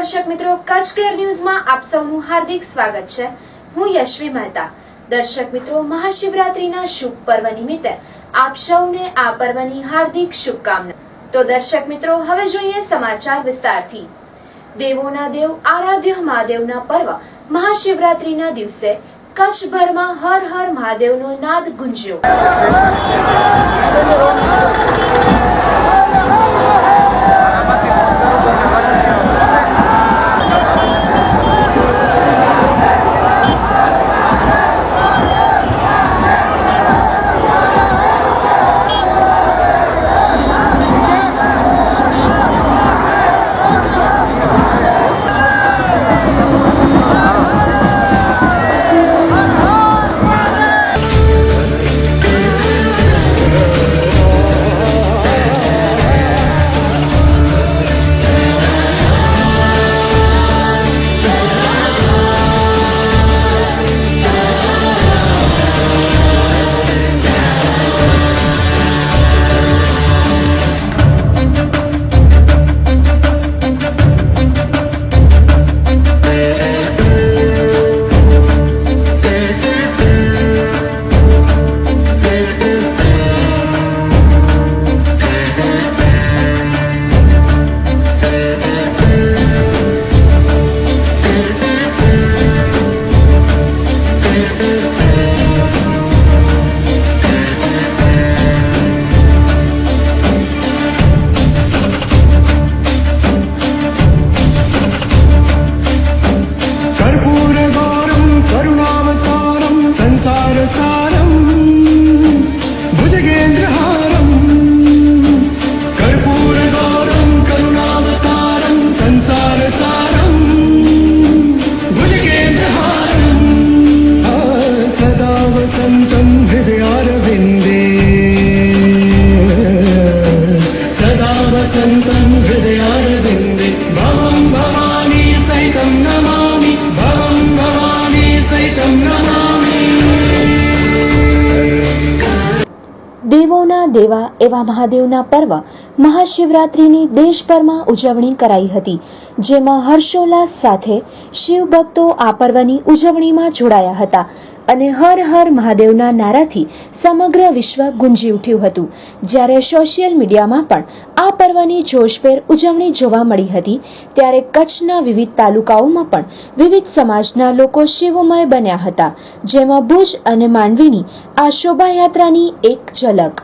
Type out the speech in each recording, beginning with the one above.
દર્શક મિત્રો, કચ્છ કેર ન્યૂઝમાં આપ સૌનું હાર્દિક સ્વાગત છે। હું યશ્વી મહેતા। દર્શક મિત્રો, મહાશિવરાત્રીના શુભ પર્વ નિમિત્તે આપ સૌને આ પર્વની હાર્દિક શુભકામના। તો દર્શક મિત્રો, હવે જોઈએ સમાચાર વિસ્તારથી। દેવોના દેવ આરાધ્ય મહાદેવના પર્વ મહાશિવરાત્રીના દિવસે કચ્છભરમાં હર હર મહાદેવનો નાદ ગુંજ્યો। દેવોના દેવા એવા મહાદેવના પર્વ મહાશિવરાત્રીની દેશભરમાં ઉજવણી કરાઈ હતી, જેમાં હર્ષોલ્લાસ સાથે શિવ ભક્તો આ પર્વની ઉજવણીમાં જોડાયા હતા અને હર હર મહાદેવના નારાથી સમગ્ર વિશ્વ ગુંજી ઉઠ્યું હતું। જ્યારે સોશિયલ મીડિયામાં પણ આ પર્વની જોશભેર ઉજવણી જોવા મળી હતી, ત્યારે કચ્છના વિવિધ તાલુકાઓમાં પણ વિવિધ સમાજના લોકો શિવમય બન્યા હતા, જેમાં ભુજ અને માંડવીની આ શોભાયાત્રાની એક ઝલક।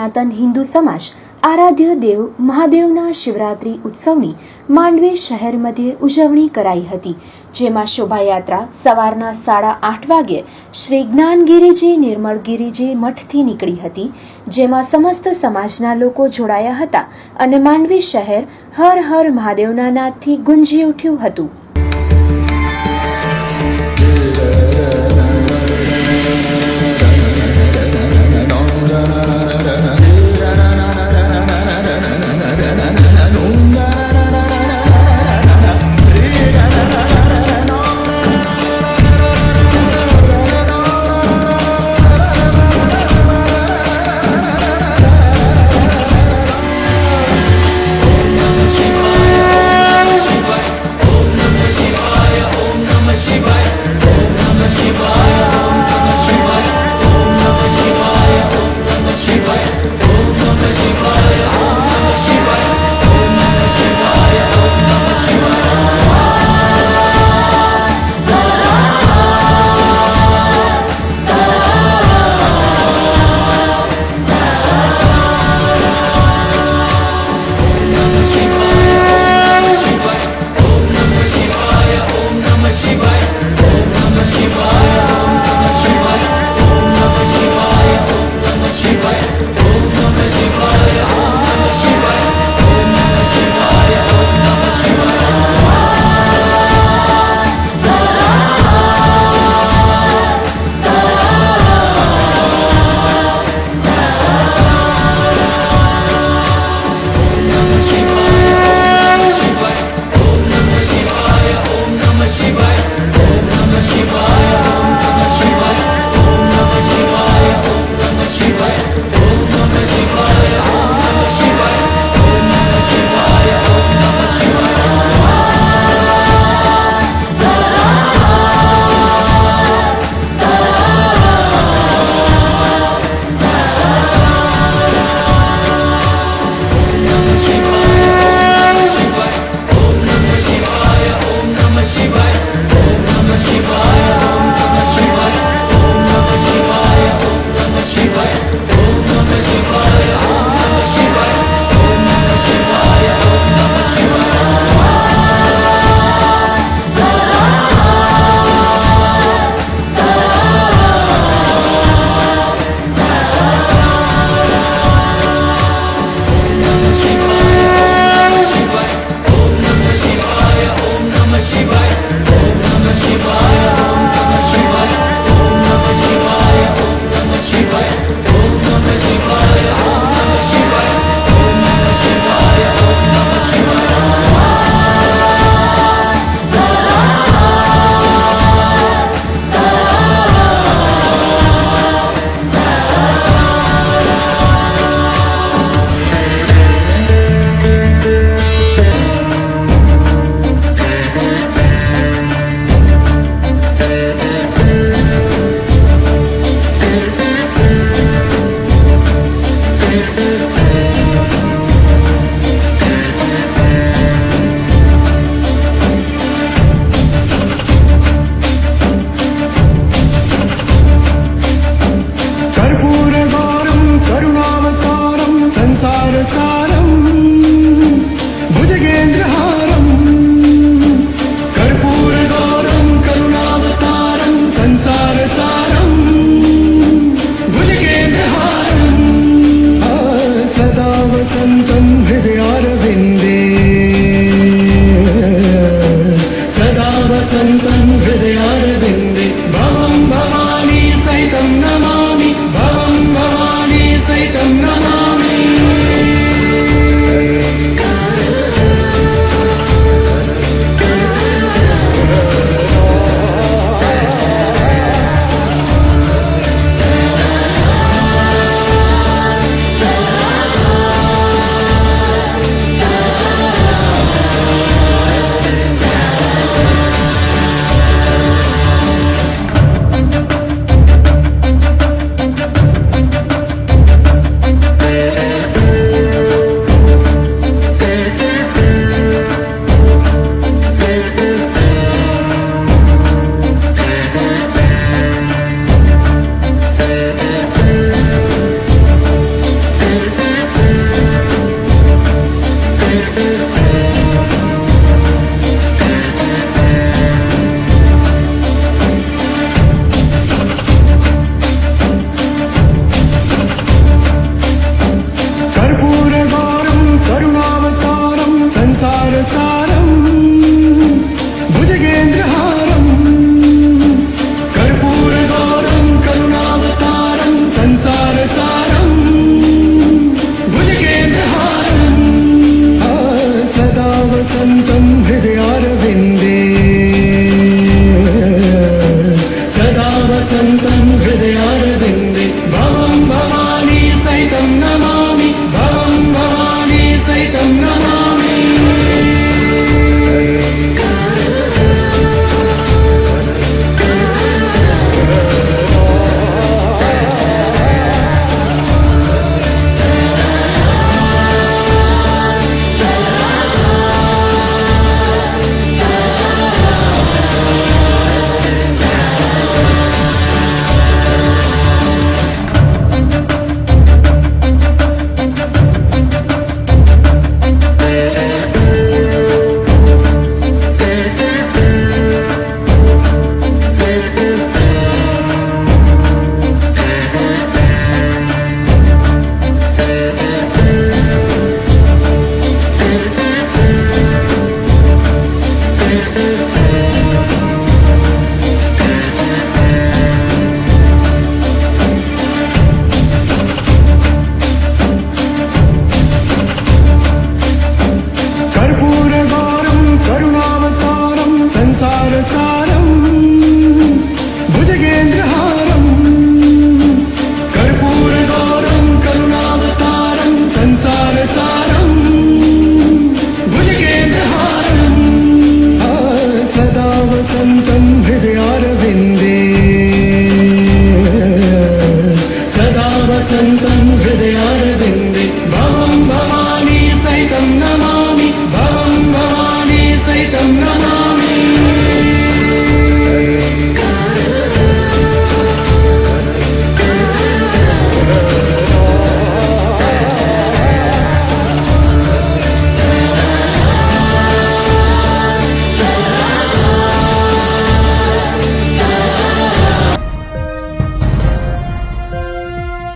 સનાતન હિન્દુ સમાજ આરાધ્ય દેવ મહાદેવના શિવરાત્રી ઉત્સવની માંડવી શહેર મધ્યે ઉજવણી કરાઈ હતી, જેમાં શોભાયાત્રા સવારના 8:30 વાગ્યે શ્રી જ્ઞાનગીરીજી નિર્મળગીરીજી મઠથી નીકળી હતી, જેમાં સમસ્ત સમાજના લોકો જોડાયા હતા અને માંડવી શહેર હર હર મહાદેવના નાદથી ગુંજી ઉઠ્યું હતું.